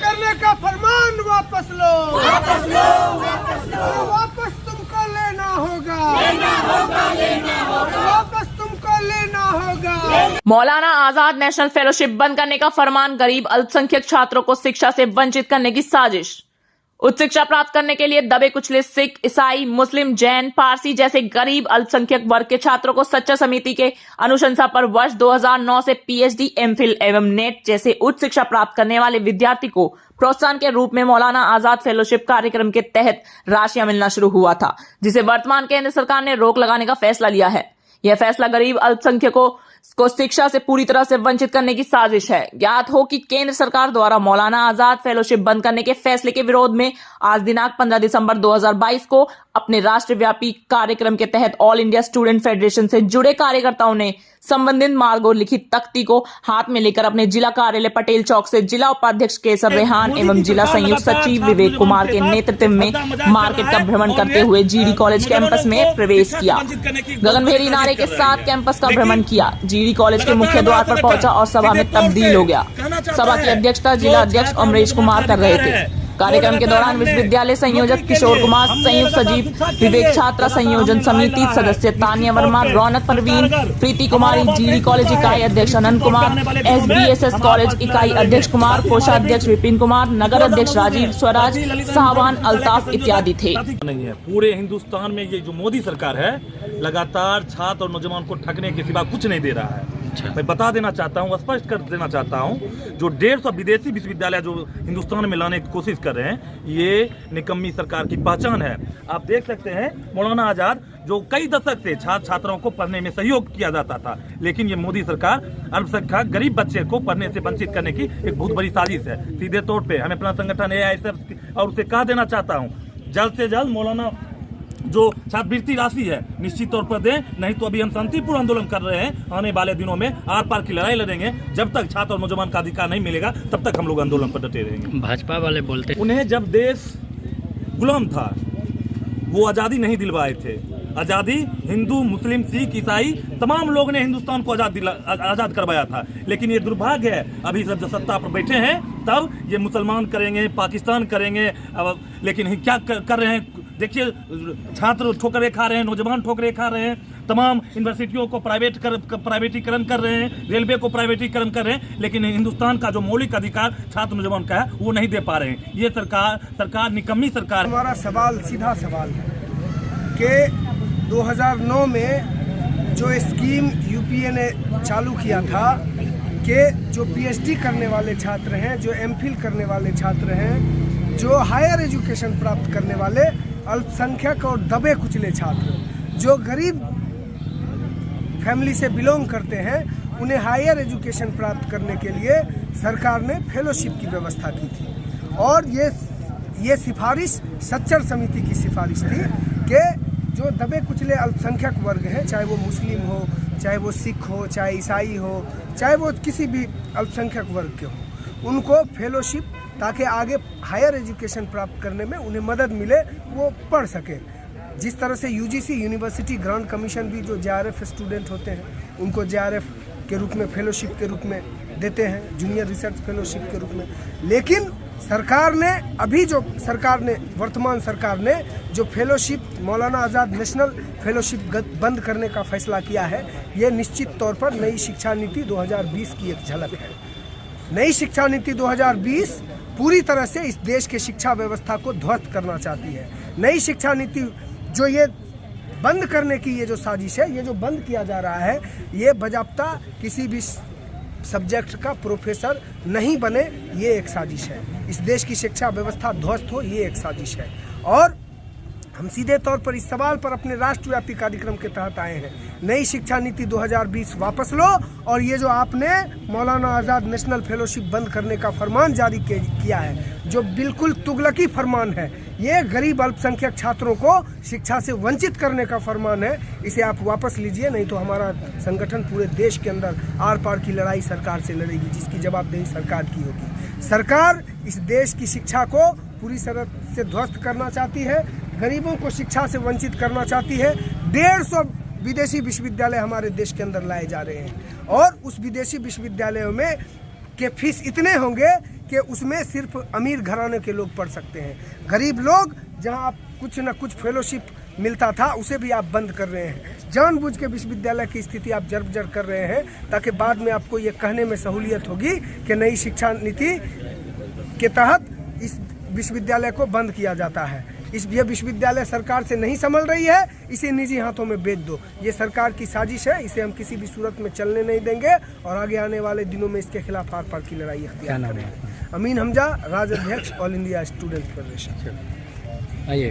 करने का फरमान वापस लो, वापस लो, वापस लो, वापस तुमको लेना होगा, लेना होगा, लेना होगा, वापस तुमको लेना होगा। मौलाना आजाद नेशनल फेलोशिप बंद करने का फरमान, गरीब अल्पसंख्यक छात्रों को शिक्षा से वंचित करने की साजिश। उच्च शिक्षा प्राप्त करने के लिए दबे कुचले सिख, ईसाई, मुस्लिम, जैन, पारसी जैसे गरीब अल्पसंख्यक वर्ग के छात्रों को सच्चा समिति के अनुशंसा पर वर्ष 2009 से पीएचडी, एमफिल एवं नेट जैसे उच्च शिक्षा प्राप्त करने वाले विद्यार्थी को प्रोत्साहन के रूप में मौलाना आजाद फेलोशिप कार्यक्रम के तहत राशियां मिलना शुरू हुआ था, जिसे वर्तमान केंद्र सरकार ने रोक लगाने का फैसला लिया है। यह फैसला गरीब अल्पसंख्यकों को शिक्षा से पूरी तरह से वंचित करने की साजिश है। ज्ञात हो कि केंद्र सरकार द्वारा मौलाना आजाद फेलोशिप बंद करने के फैसले के विरोध में आज दिनांक 15 दिसंबर 2022 को अपने राष्ट्रव्यापी कार्यक्रम के तहत ऑल इंडिया स्टूडेंट फेडरेशन से जुड़े कार्यकर्ताओं ने संबंधित मार्ग और लिखित तख्ती को हाथ में लेकर अपने जिला कार्यालय पटेल चौक से जिला उपाध्यक्ष केसर रेहान एवं जिला संयुक्त सचिव विवेक कुमार के नेतृत्व में मार्केट का भ्रमण करते हुए जीडी कॉलेज कैंपस में प्रवेश किया। गगनभेदी नारे के साथ कैंपस का भ्रमण किया, जीडी कॉलेज के मुख्य द्वार पर पहुंचा और सभा में तब्दील हो गया। सभा की अध्यक्षता जिला अध्यक्ष अमरीश कुमार कर रहे थे। कार्यक्रम के दौरान विश्वविद्यालय संयोजक किशोर कुमार, संयुक्त सचिव विवेक, छात्रा संयोजन समिति सदस्य तानिया वर्मा, रौनक परवीन, प्रीति कुमारी, जीडी कॉलेज इकाई अध्यक्ष अनंत कुमार, SBSS कॉलेज इकाई अध्यक्ष कुमार, कोषाध्यक्ष विपिन कुमार, नगर अध्यक्ष राजीव स्वराज, साहबान, अल्ताफ इत्यादि थे। नहीं है, पूरे हिंदुस्तान में ये जो मोदी सरकार है लगातार छात्र और नौजवान को ठगने के सिवा कुछ नहीं दे रहा है। मैं बता देना चाहता हूँ, स्पष्ट कर देना चाहता हूँ, जो 150 विदेशी विश्वविद्यालय जो हिंदुस्तान में लाने की कोशिश कर रहे हैं, ये निकम्मी सरकार की पहचान है। आप देख सकते हैं मौलाना आजाद जो कई दशक से छात्र छात्राओं को पढ़ने में सहयोग किया जाता था, लेकिन ये मोदी सरकार अल्पसंख्यक गरीब बच्चे को पढ़ने से वंचित करने की एक बहुत बड़ी साजिश है। सीधे तौर पे हमें अपना संगठन AISF और उसे कह देना चाहता हूँ, जल्द से जल्द मौलाना जो छात्रवृत्ति राशि है निश्चित तौर पर दें, नहीं तो अभी हम शांतिपूर्ण आंदोलन कर रहे हैं। आने वाले दिनों में आर पार की लड़ाई लड़ेंगे। जब तक छात्र और नौजवान का अधिकार नहीं मिलेगा तब तक हम लोग आंदोलन पर डटे रहेंगे। भाजपा वाले बोलते उन्हें जब देश गुलाम था वो आज़ादी नहीं दिलवाए थे। आज़ादी हिंदू, मुस्लिम, सिख, ईसाई तमाम लोग ने हिंदुस्तान को आज़ाद करवाया था। लेकिन ये दुर्भाग्य है, अभी सब जो सत्ता पर बैठे हैं तब ये मुसलमान करेंगे, पाकिस्तान करेंगे। लेकिन क्या कर रहे हैं देखिए, छात्र ठोकरें खा रहे हैं, नौजवान ठोकरें खा रहे हैं, तमाम यूनिवर्सिटियों को प्राइवेटीकरण कर रहे हैं, रेलवे को प्राइवेटीकरण कर रहे हैं, लेकिन हिंदुस्तान का जो मौलिक अधिकार छात्र नौजवान का है वो नहीं दे पा रहे हैं। ये सरकार निकम्मी सरकार। हमारा सवाल सीधा सवाल है कि 2009 में जो स्कीम यूपीए ने चालू किया था कि जो पीएचडी करने वाले छात्र हैं, जो एमफिल करने वाले छात्र हैं, जो हायर एजुकेशन प्राप्त करने वाले अल्पसंख्यक और दबे कुचले छात्र जो गरीब फैमिली से बिलोंग करते हैं, उन्हें हायर एजुकेशन प्राप्त करने के लिए सरकार ने फेलोशिप की व्यवस्था की थी। और ये सिफारिश सच्चर समिति की सिफारिश थी कि जो दबे कुचले अल्पसंख्यक वर्ग हैं, चाहे वो मुस्लिम हो, चाहे वो सिख हो, चाहे ईसाई हो, चाहे वो किसी भी अल्पसंख्यक वर्ग के हो, उनको फेलोशिप, ताकि आगे हायर एजुकेशन प्राप्त करने में उन्हें मदद मिले, वो पढ़ सके। जिस तरह से यूजीसी यूनिवर्सिटी ग्रांट कमीशन भी जो JRF स्टूडेंट होते हैं उनको JRF के रूप में फेलोशिप के रूप में देते हैं, जूनियर रिसर्च फेलोशिप के रूप में। लेकिन सरकार ने वर्तमान सरकार ने जो फेलोशिप मौलाना आज़ाद नेशनल फेलोशिप बंद करने का फैसला किया है, ये निश्चित तौर पर नई शिक्षा नीति 2020 की एक झलक है। नई शिक्षा नीति 2020 पूरी तरह से इस देश के शिक्षा व्यवस्था को ध्वस्त करना चाहती है। नई शिक्षा नीति जो ये बंद करने की ये जो साजिश है, ये जो बंद किया जा रहा है, ये बजाब्ता किसी भी सब्जेक्ट का प्रोफेसर नहीं बने, ये एक साजिश है। इस देश की शिक्षा व्यवस्था ध्वस्त हो, ये एक साजिश है। और हम सीधे तौर पर इस सवाल पर अपने राष्ट्रव्यापी कार्यक्रम के तहत आए हैं। नई शिक्षा नीति 2020 वापस लो, और ये जो आपने मौलाना आज़ाद नेशनल फेलोशिप बंद करने का फरमान जारी किया है, जो बिल्कुल तुगलकी फरमान है, ये गरीब अल्पसंख्यक छात्रों को शिक्षा से वंचित करने का फरमान है। इसे आप वापस लीजिए, नहीं तो हमारा संगठन पूरे देश के अंदर आर पार की लड़ाई सरकार से लड़ेगी, जिसकी जवाबदेही सरकार की होगी। सरकार इस देश की शिक्षा को पूरी तरह से ध्वस्त करना चाहती है, गरीबों को शिक्षा से वंचित करना चाहती है। 150 विदेशी विश्वविद्यालय हमारे देश के अंदर लाए जा रहे हैं, और उस विदेशी विश्वविद्यालयों में के फीस इतने होंगे कि उसमें सिर्फ अमीर घराने के लोग पढ़ सकते हैं। गरीब लोग जहां आप कुछ न कुछ फेलोशिप मिलता था उसे भी आप बंद कर रहे हैं। जानबूझ के विश्वविद्यालय की स्थिति आप जर्जर कर रहे हैं ताकि बाद में आपको ये कहने में सहूलियत होगी कि नई शिक्षा नीति के तहत इस विश्वविद्यालय को बंद किया जाता है। ये विश्वविद्यालय सरकार से नहीं संभल रही है, इसे निजी हाथों में बेच दो। ये सरकार की साजिश है, इसे हम किसी भी सूरत में चलने नहीं देंगे और आगे आने वाले दिनों में इसके खिलाफ आर पार की लड़ाई अख्तियार करेंगे। अमीन हमजा, राज्य अध्यक्ष ऑल इंडिया स्टूडेंट फेडरेशन।